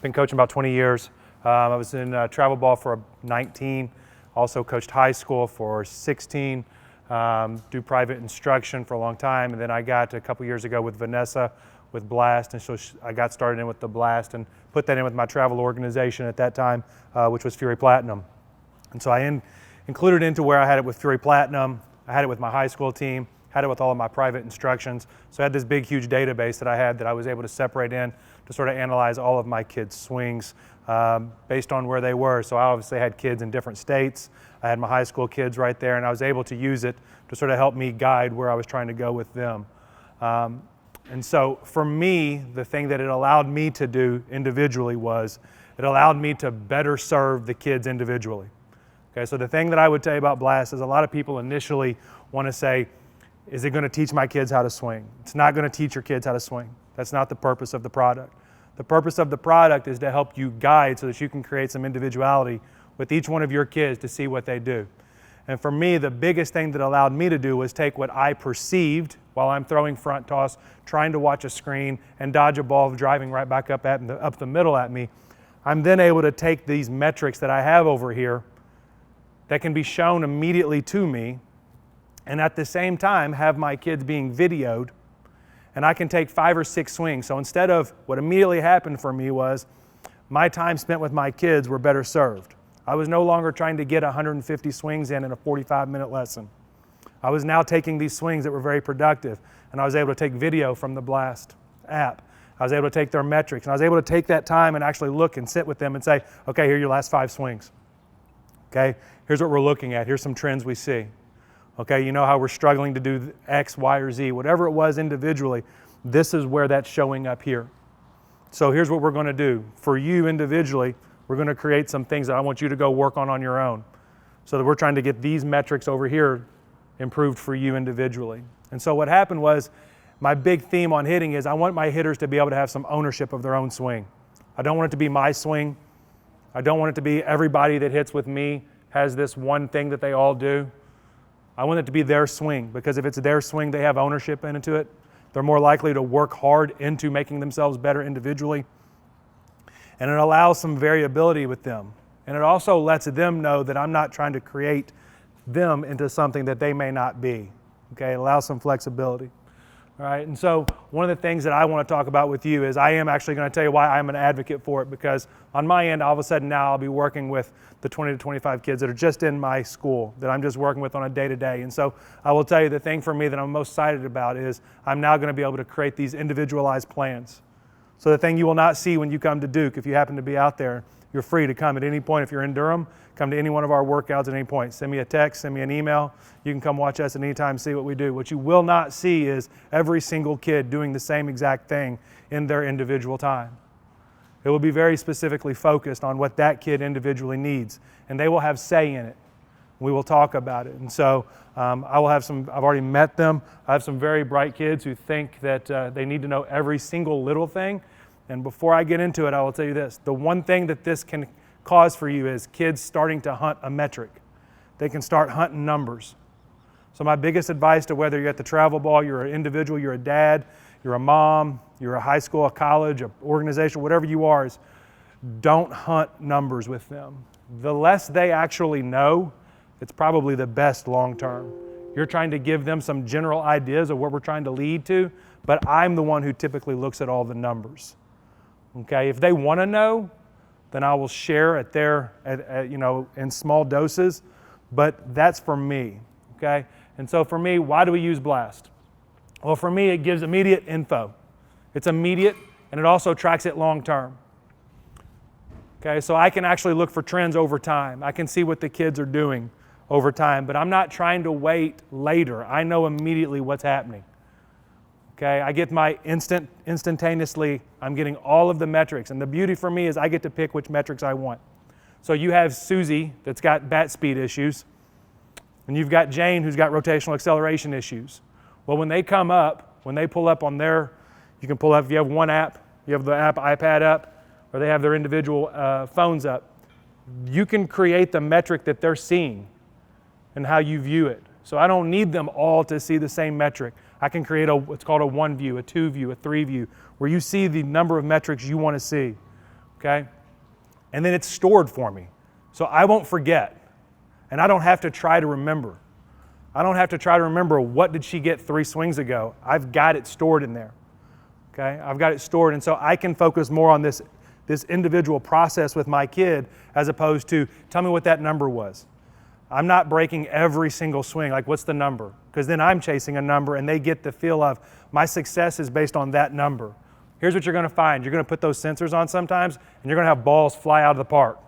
Been coaching about 20 years. I was in travel ball for 19, also coached high school for 16, do private instruction for a long time, and then I got a couple years ago with Vanessa with Blast, and so I got started in with the Blast and put that in with my travel organization at that time, which was Fury Platinum. And so I included into where I had it with Fury Platinum, I had it with my high school team, had it with all of my private instructions. So I had this big, huge database that I had that I was able to separate in to sort of analyze all of my kids' swings based on where they were. So I obviously had kids in different states. I had my high school kids right there, and I was able to use it to sort of help me guide where I was trying to go with them. And so for me, the thing that it allowed me to do individually was it allowed me to better serve the kids individually. Okay, so the thing that I would tell you about Blast is a lot of people initially want to say, is it going to teach my kids how to swing? It's not going to teach your kids how to swing. That's not the purpose of the product. The purpose of the product is to help you guide so that you can create some individuality with each one of your kids to see what they do. And for me, the biggest thing that allowed me to do was take what I perceived while I'm throwing front toss, trying to watch a screen and dodge a ball driving right back up the middle at me. I'm then able to take these metrics that I have over here that can be shown immediately to me, and at the same time have my kids being videoed, and I can take 5 or 6 swings. So instead of what immediately happened for me was my time spent with my kids were better served. I was no longer trying to get 150 swings in a 45-minute lesson. I was now taking these swings that were very productive, and I was able to take video from the Blast app. I was able to take their metrics, and I was able to take that time and actually look and sit with them and say, okay, here are your last 5 swings. Okay, here's what we're looking at. Here's some trends we see. Okay, you know how we're struggling to do X, Y, or Z. Whatever it was individually, this is where that's showing up here. So here's what we're going to do. For you individually, we're going to create some things that I want you to go work on your own. So that we're trying to get these metrics over here improved for you individually. And so what happened was, my big theme on hitting is I want my hitters to be able to have some ownership of their own swing. I don't want it to be my swing. I don't want it to be everybody that hits with me has this one thing that they all do. I want it to be their swing, because if it's their swing, they have ownership into it. They're more likely to work hard into making themselves better individually. And it allows some variability with them. And it also lets them know that I'm not trying to create them into something that they may not be. Okay, it allows some flexibility. All right, and so one of the things that I want to talk about with you is I am actually going to tell you why I'm an advocate for it, because on my end, all of a sudden now I'll be working with the 20 to 25 kids that are just in my school that I'm just working with on a day-to-day. And so I will tell you the thing for me that I'm most excited about is I'm now going to be able to create these individualized plans. So the thing you will not see when you come to Duke, if you happen to be out there, you're free to come at any point. If you're in Durham, come to any one of our workouts at any point. Send me a text, send me an email. You can come watch us at any time, see what we do. What you will not see is every single kid doing the same exact thing in their individual time. It will be very specifically focused on what that kid individually needs, and they will have say in it. We will talk about it. And so I've already met them. I have some very bright kids who think that they need to know every single little thing. And before I get into it, I will tell you this. The one thing that this can cause for you is kids starting to hunt a metric. They can start hunting numbers. So my biggest advice to whether you're at the travel ball, you're an individual, you're a dad, you're a mom, you're a high school, a college, an organization, whatever you are, is don't hunt numbers with them. The less they actually know, it's probably the best long term. You're trying to give them some general ideas of what we're trying to lead to, but I'm the one who typically looks at all the numbers. Okay, if they want to know, then I will share in small doses, but that's for me. Okay, and so for me, why do we use Blast? Well, for me, it gives immediate info. It's immediate, and it also tracks it long term. Okay, so I can actually look for trends over time. I can see what the kids are doing over time, but I'm not trying to wait later. I know immediately what's happening. Okay, I get my instantaneously, I'm getting all of the metrics. And the beauty for me is I get to pick which metrics I want. So you have Susie that's got bat speed issues, and you've got Jane who's got rotational acceleration issues. Well, when they come up, when they pull up on their, you can pull up, if you have one app, you have the app iPad up, or they have their individual phones up, you can create the metric that they're seeing and how you view it. So I don't need them all to see the same metric. I can create what's called a 1 view, a 2 view, a 3 view, where you see the number of metrics you want to see. okay? And then it's stored for me. So I won't forget. And I don't have to try to remember. I don't have to try to remember what did she get 3 swings ago. I've got it stored in there, okay? I've got it stored, and so I can focus more on this individual process with my kid as opposed to tell me what that number was. I'm not breaking every single swing, like what's the number? Because then I'm chasing a number and they get the feel of my success is based on that number. Here's what you're going to find. You're going to put those sensors on sometimes and you're going to have balls fly out of the park.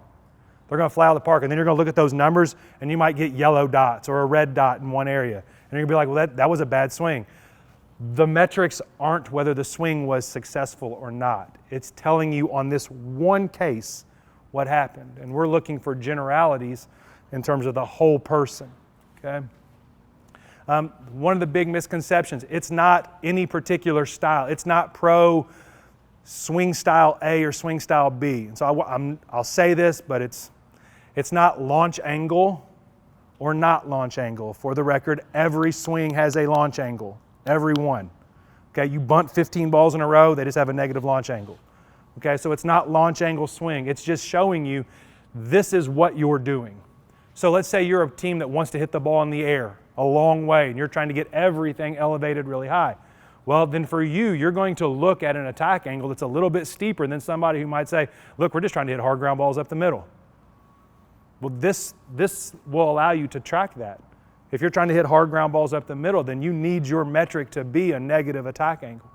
They're going to fly out of the park and then you're going to look at those numbers and you might get yellow dots or a red dot in one area. And you're going to be like, well, that was a bad swing. The metrics aren't whether the swing was successful or not. It's telling you on this one case what happened. And we're looking for generalities in terms of the whole person, okay? One of the big misconceptions, it's not any particular style. It's not pro swing style A or swing style B. And so I'll say this, but it's not launch angle or not launch angle. For the record, every swing has a launch angle, every one. Okay, you bunt 15 balls in a row, they just have a negative launch angle. Okay, so it's not launch angle swing. It's just showing you this is what you're doing. So let's say you're a team that wants to hit the ball in the air a long way and you're trying to get everything elevated really high. Well, then for you, you're going to look at an attack angle that's a little bit steeper than somebody who might say, look, we're just trying to hit hard ground balls up the middle. Well, this will allow you to track that. If you're trying to hit hard ground balls up the middle, then you need your metric to be a negative attack angle.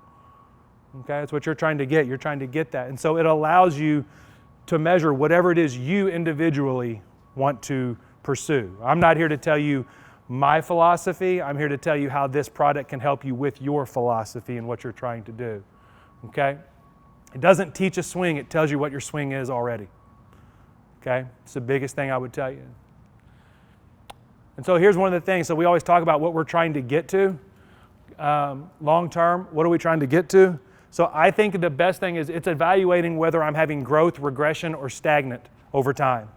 Okay, that's what you're trying to get. You're trying to get that. And so it allows you to measure whatever it is you individually want to pursue. I'm not here to tell you my philosophy. I'm here to tell you how this product can help you with your philosophy and what you're trying to do. Okay? It doesn't teach a swing, it tells you what your swing is already. Okay? It's the biggest thing I would tell you. And so here's one of the things. So we always talk about what we're trying to get to. Long term, what are we trying to get to? So I think the best thing is it's evaluating whether I'm having growth, regression, or stagnant over time.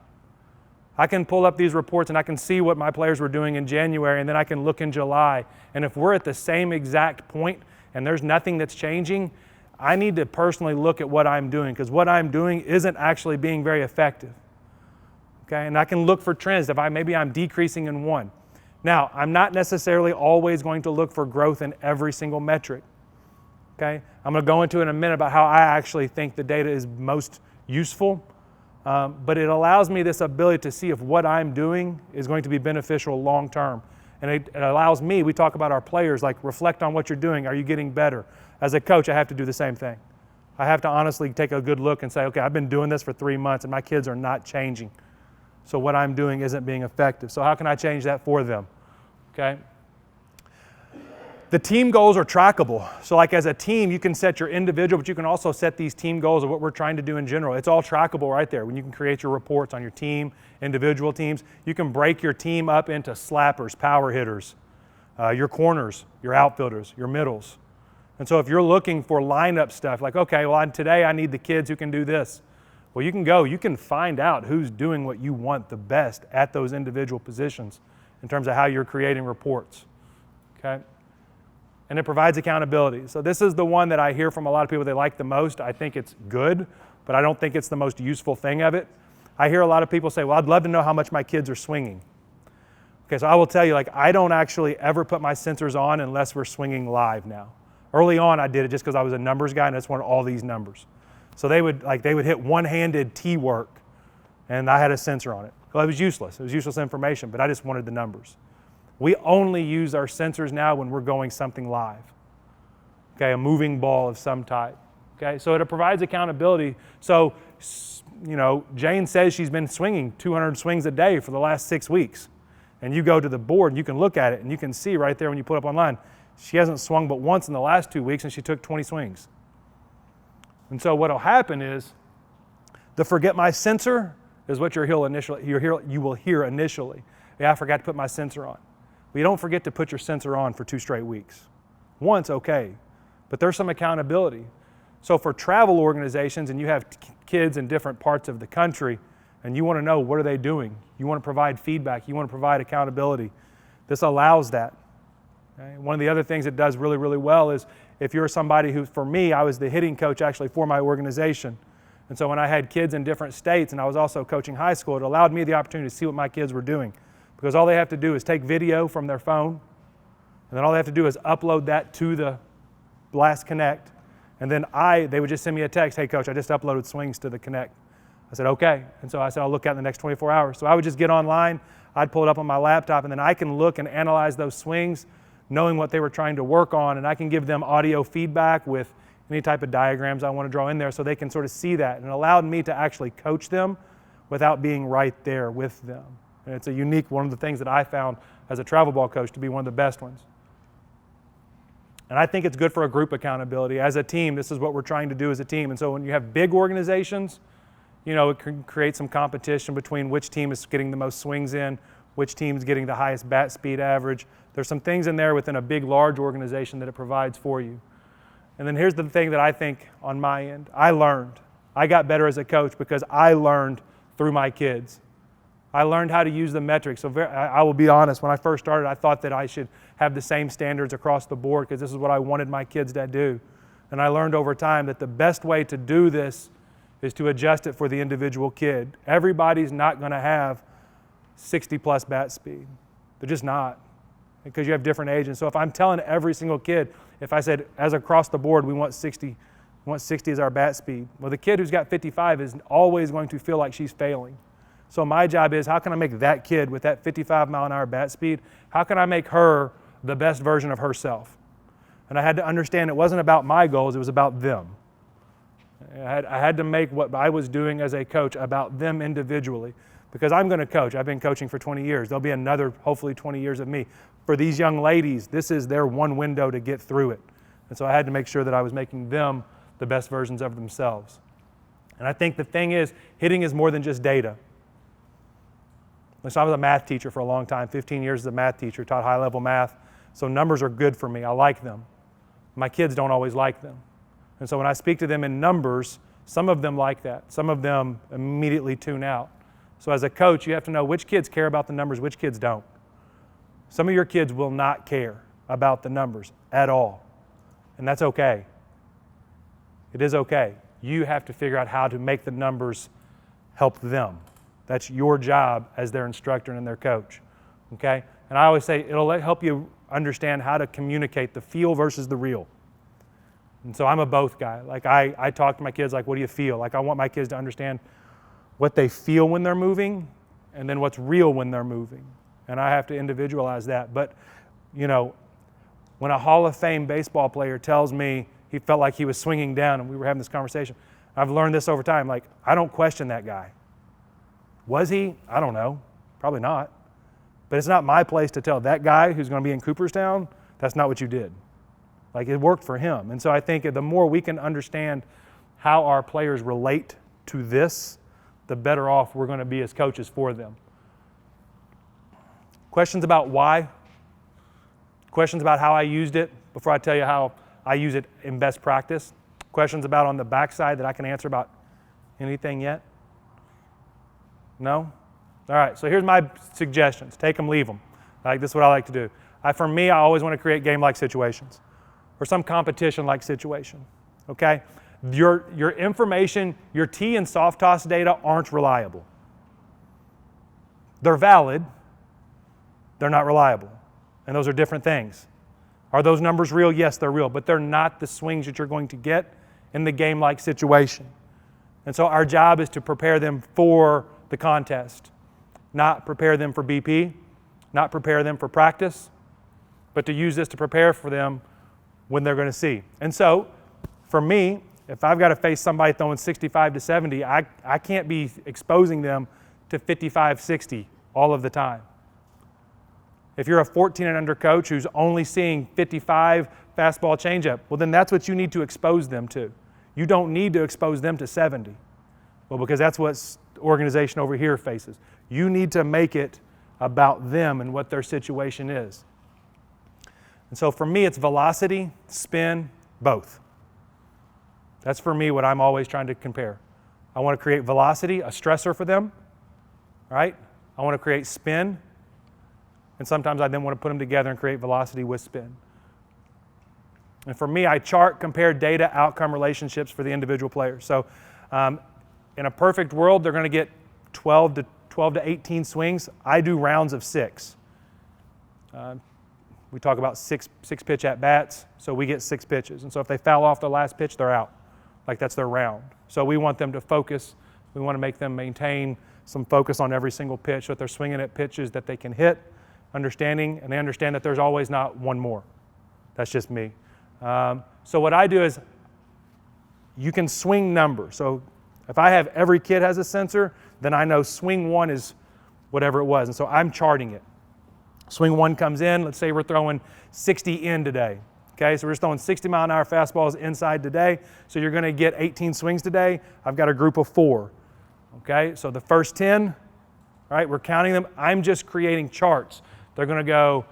I can pull up these reports and I can see what my players were doing in January, and then I can look in July. And if we're at the same exact point and there's nothing that's changing, I need to personally look at what I'm doing, because what I'm doing isn't actually being very effective. Okay, and I can look for trends. Maybe I'm decreasing in one. Now, I'm not necessarily always going to look for growth in every single metric. Okay, I'm going to go into in a minute about how I actually think the data is most useful. But it allows me this ability to see if what I'm doing is going to be beneficial long term. And it allows me, we talk about our players, like reflect on what you're doing. Are you getting better? As a coach, I have to do the same thing. I have to honestly take a good look and say, okay, I've been doing this for 3 months and my kids are not changing. So what I'm doing isn't being effective. So how can I change that for them? Okay. The team goals are trackable. So like as a team, you can set your individual, but you can also set these team goals of what we're trying to do in general. It's all trackable right there. When you can create your reports on your team, individual teams, you can break your team up into slappers, power hitters, your corners, your outfielders, your middles. And so if you're looking for lineup stuff, like, okay, well, today I need the kids who can do this. Well, you can find out who's doing what you want the best at those individual positions in terms of how you're creating reports, okay? And it provides accountability. So this is the one that I hear from a lot of people they like the most. I think it's good, but I don't think it's the most useful thing of it. I hear a lot of people say, well, I'd love to know how much my kids are swinging. Okay, so I will tell you, like, I don't actually ever put my sensors on unless we're swinging live now. Early on, I did it just because I was a numbers guy and I just wanted all these numbers. So they would hit one-handed tee work, and I had a sensor on it. Well, it was useless. It was useless information, but I just wanted the numbers. We only use our sensors now when we're going something live, okay, a moving ball of some type, okay? So it provides accountability. So, Jane says she's been swinging 200 swings a day for the last 6 weeks. And you go to the board and you can look at it and you can see right there when you put it up online, she hasn't swung but once in the last 2 weeks and she took 20 swings. And so what will happen is the forget my sensor is what you will hear initially. Yeah, I forgot to put my sensor on. But you don't forget to put your sensor on for 2 straight weeks. Once, okay, but there's some accountability. So for travel organizations and you have kids in different parts of the country and you want to know what are they doing, you want to provide feedback, you want to provide accountability, this allows that. Okay? One of the other things it does really, really well is if you're somebody who, for me, I was the hitting coach actually for my organization. And so when I had kids in different states and I was also coaching high school, it allowed me the opportunity to see what my kids were doing. Because all they have to do is take video from their phone, and then all they have to do is upload that to the Blast Connect. And then they would just send me a text, hey coach, I just uploaded swings to the Connect. I said, okay. And so I said, I'll look at it in the next 24 hours. So I would just get online, I'd pull it up on my laptop, and then I can look and analyze those swings, knowing what they were trying to work on, and I can give them audio feedback with any type of diagrams I want to draw in there so they can sort of see that. And it allowed me to actually coach them without being right there with them. And it's a unique, one of the things that I found as a travel ball coach to be one of the best ones. And I think it's good for a group accountability. As a team, this is what we're trying to do as a team. And so when you have big organizations, you know, it can create some competition between which team is getting the most swings in, which team is getting the highest bat speed average. There's some things in there within a big, large organization that it provides for you. And then here's the thing that I think on my end. I learned. I got better as a coach because I learned through my kids. I learned how to use the metrics. So I will be honest, when I first started, I thought that I should have the same standards across the board because this is what I wanted my kids to do. And I learned over time that the best way to do this is to adjust it for the individual kid. Everybody's not going to have 60 plus bat speed. They're just not, because you have different ages. So if I'm telling every single kid, if I said as across the board we want 60 as our bat speed, well, the kid who's got 55 is always going to feel like she's failing. So my job is, how can I make that kid with that 55 mile an hour bat speed, how can I make her the best version of herself? And I had to understand it wasn't about my goals, it was about them. I had to make what I was doing as a coach about them individually, because I'm going to coach. I've been coaching for 20 years. There'll be another, hopefully 20 years of me. For these young ladies, this is their one window to get through it. And so I had to make sure that I was making them the best versions of themselves. And I think the thing is, hitting is more than just data. So I was a math teacher for a long time, 15 years as a math teacher, taught high-level math. So numbers are good for me. I like them. My kids don't always like them. And so when I speak to them in numbers, some of them like that. Some of them immediately tune out. So as a coach, you have to know which kids care about the numbers, which kids don't. Some of your kids will not care about the numbers at all. And that's okay. It is okay. You have to figure out how to make the numbers help them. That's your job as their instructor and their coach. Okay? And I always say it'll help you understand how to communicate the feel versus the real. And so I'm a both guy. Like I talk to my kids like, what do you feel? Like I want my kids to understand what they feel when they're moving and then what's real when they're moving. And I have to individualize that. But, you know, when a Hall of Fame baseball player tells me he felt like he was swinging down and we were having this conversation, I've learned this over time. Like, I don't question that guy. Was he? I don't know. Probably not. But it's not my place to tell that guy who's going to be in Cooperstown, that's not what you did. Like, it worked for him. And so I think the more we can understand how our players relate to this, the better off we're going to be as coaches for them. Questions about why? Questions about how I used it before I tell you how I use it in best practice? Questions about on the backside that I can answer about anything yet? No? All right, so here's my suggestions. Take them, leave them. Like, this is what I like to do. For me, I always want to create game-like situations or some competition-like situation, okay? Your information, your tee and soft toss data aren't reliable. They're valid, they're not reliable. And those are different things. Are those numbers real? Yes, they're real, but they're not the swings that you're going to get in the game-like situation. And so our job is to prepare them for the contest, not prepare them for BP, not prepare them for practice, but to use this to prepare for them when they're going to see. And so, for me, if I've got to face somebody throwing 65 to 70, I can't be exposing them to 55, 60 all of the time. If you're a 14 and under coach who's only seeing 55 fastball changeup, well, then that's what you need to expose them to. You don't need to expose them to 70. Well, because that's what the organization over here faces. You need to make it about them and what their situation is. And so for me, it's velocity, spin, both. That's for me what I'm always trying to compare. I want to create velocity, a stressor for them, right? I want to create spin, and sometimes I then want to put them together and create velocity with spin. And for me, I chart, compare data, outcome relationships for the individual players. So In a perfect world, they're going to get 12 to 18 swings. I do rounds of 6. We talk about six pitch at bats, so we get 6 pitches. And so if they foul off the last pitch, they're out. Like that's their round. So we want them to focus. We want to make them maintain some focus on every single pitch so that they're swinging at pitches that they can hit, understanding, and they understand that there's always not one more. That's just me. So what I do is you can swing numbers. So if I have every kid has a sensor, then I know swing 1 is whatever it was. And so I'm charting it. Swing 1 comes in. Let's say we're throwing 60 in today. Okay, so we're just throwing 60 mile an hour fastballs inside today. So you're going to get 18 swings today. I've got a group of 4. Okay, so the first 10, all right, we're counting them. I'm just creating charts. They're going to go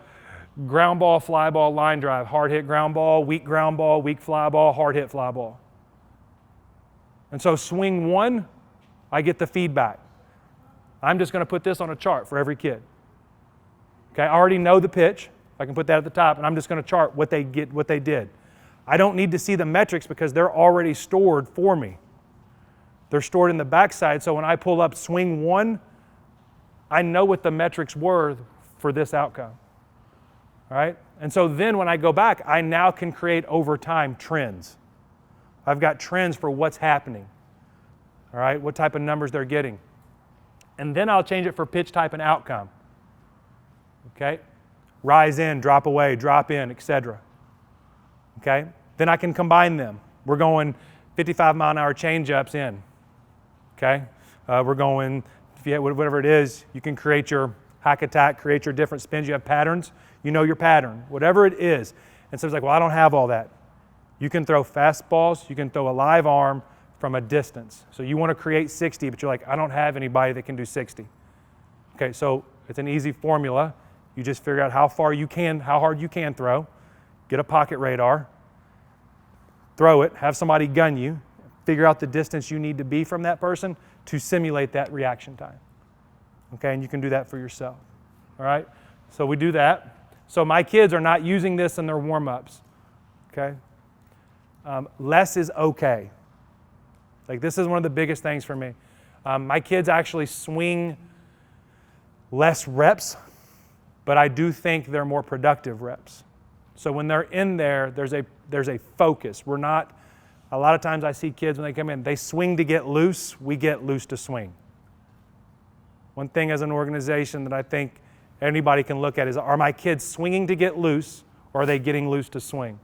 ground ball, fly ball, line drive, hard hit ground ball, weak fly ball, hard hit fly ball. And so swing 1, I get the feedback. I'm just going to put this on a chart for every kid. Okay, I already know the pitch. I can put that at the top, and I'm just going to chart what they did. I don't need to see the metrics because they're already stored for me. They're stored in the backside, so when I pull up swing 1, I know what the metrics were for this outcome. All right? And so then when I go back, I now can create over time trends. I've got trends for what's happening. All right? What type of numbers they're getting. And then I'll change it for pitch type and outcome. Okay? Rise in, drop away, drop in, etc. Okay? Then I can combine them. We're going 55 mile an hour change-ups in. Okay? We're going, if you have whatever it is, you can create your hack attack, create your different spins. You have patterns. You know your pattern. Whatever it is. And so it's like, well, I don't have all that. You can throw fastballs. You can throw a live arm from a distance. So you want to create 60, but you're like, I don't have anybody that can do 60. Okay, so it's an easy formula. You just figure out how hard you can throw, get a pocket radar, throw it, have somebody gun you, figure out the distance you need to be from that person to simulate that reaction time. Okay, and you can do that for yourself. All right, so we do that. So my kids are not using this in their warm-ups. Okay, less is okay. Like this is one of the biggest things for me. My kids actually swing less reps, but I do think they're more productive reps. So when they're in there, there's a focus. We're not, a lot of times I see kids when they come in, they swing to get loose, we get loose to swing. One thing as an organization that I think anybody can look at is, are my kids swinging to get loose, or are they getting loose to swing?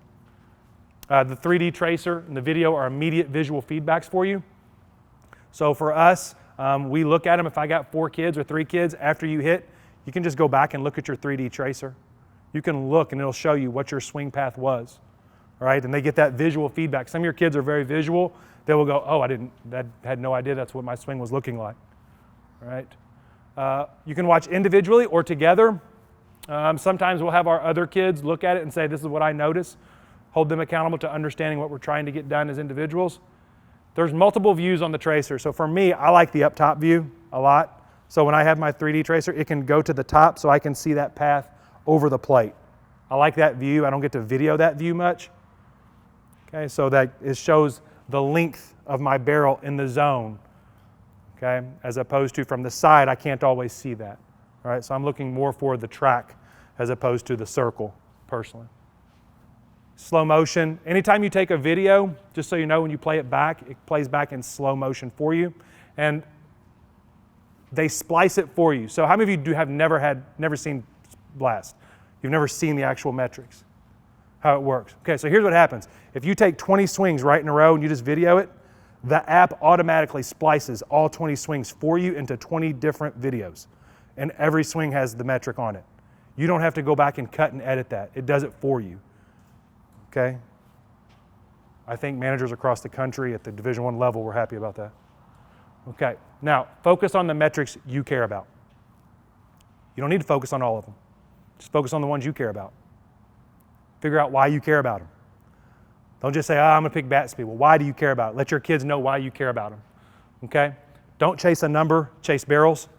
The 3D tracer and the video are immediate visual feedbacks for you. So for us, we look at them. If I got 4 kids or 3 kids, after you hit, you can just go back and look at your 3D tracer. You can look and it'll show you what your swing path was. All right, and they get that visual feedback. Some of your kids are very visual. They will go, oh, I had no idea that's what my swing was looking like. All right. You can watch individually or together. Sometimes we'll have our other kids look at it and say, this is what I noticed. Hold them accountable to understanding what we're trying to get done as individuals. There's multiple views on the tracer. So for me, I like the up top view a lot. So when I have my 3D tracer, it can go to the top so I can see that path over the plate. I like that view. I don't get to video that view much. Okay, so that it shows the length of my barrel in the zone. Okay, as opposed to from the side, I can't always see that. All right, so I'm looking more for the track as opposed to the circle, personally. Slow motion. Anytime you take a video, just so you know, when you play it back, it plays back in slow motion for you. And they splice it for you. So how many of you have never seen Blast? You've never seen the actual metrics, how it works. Okay, so here's what happens. If you take 20 swings right in a row and you just video it, the app automatically splices all 20 swings for you into 20 different videos. And every swing has the metric on it. You don't have to go back and cut and edit that. It does it for you. Okay? I think managers across the country at the Division I level were happy about that. Okay, now focus on the metrics you care about. You don't need to focus on all of them. Just focus on the ones you care about. Figure out why you care about them. Don't just say, oh, I'm going to pick bat speed. Well, why do you care about it? Let your kids know why you care about them. Okay? Don't chase a number, chase barrels.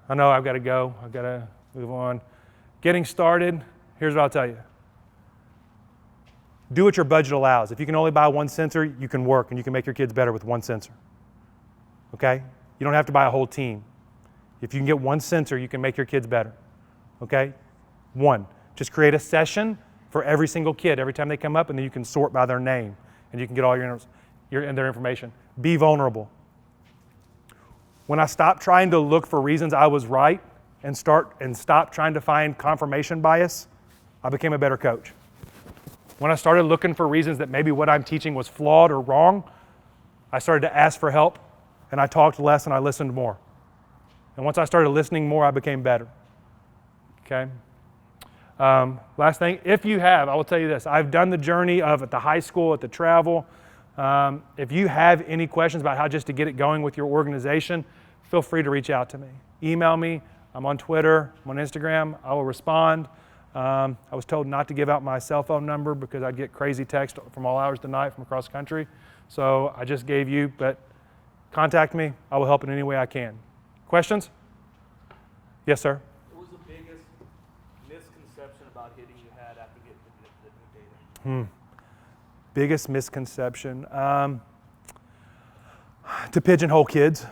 I know I've got to go. I've got to move on. Getting started, here's what I'll tell you. Do what your budget allows. If you can only buy one sensor, you can work and you can make your kids better with one sensor. okay? You don't have to buy a whole team. If you can get one sensor, you can make your kids better, okay? One, just create a session for every single kid every time they come up, and then you can sort by their name, and you can get all their information. Be vulnerable. When I stopped trying to look for reasons I was right and stopped trying to find confirmation bias, I became a better coach. When I started looking for reasons that maybe what I'm teaching was flawed or wrong, I started to ask for help, and I talked less and I listened more. And once I started listening more, I became better. Okay? Last thing, if you have, I will tell you this, I've done the journey of at the high school, at the travel. If you have any questions about how just to get it going with your organization, feel free to reach out to me. Email me. I'm on Twitter. I'm on Instagram. I will respond. I was told not to give out my cell phone number because I'd get crazy text from all hours of the night from across the country. So I just gave you, but contact me. I will help in any way I can. Questions? Yes, sir. What was the biggest misconception about hitting you had after getting the new data? Biggest misconception? To pigeonhole kids.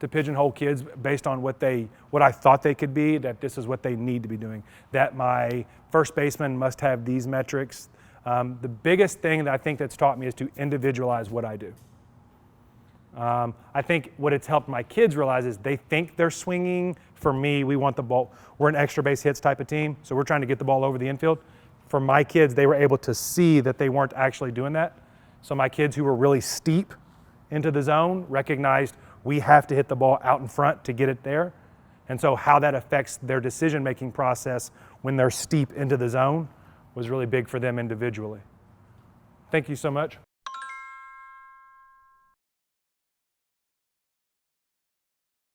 To pigeonhole kids based on what I thought they could be, that this is what they need to be doing. That my first baseman must have these metrics. The biggest thing that I think that's taught me is to individualize what I do. I think what it's helped my kids realize is they think they're swinging. For me, we want the ball. We're an extra base hits type of team, so we're trying to get the ball over the infield. For my kids, they were able to see that they weren't actually doing that. So my kids who were really steep into the zone recognized we have to hit the ball out in front to get it there. And so how that affects their decision-making process when they're steep into the zone was really big for them individually. Thank you so much.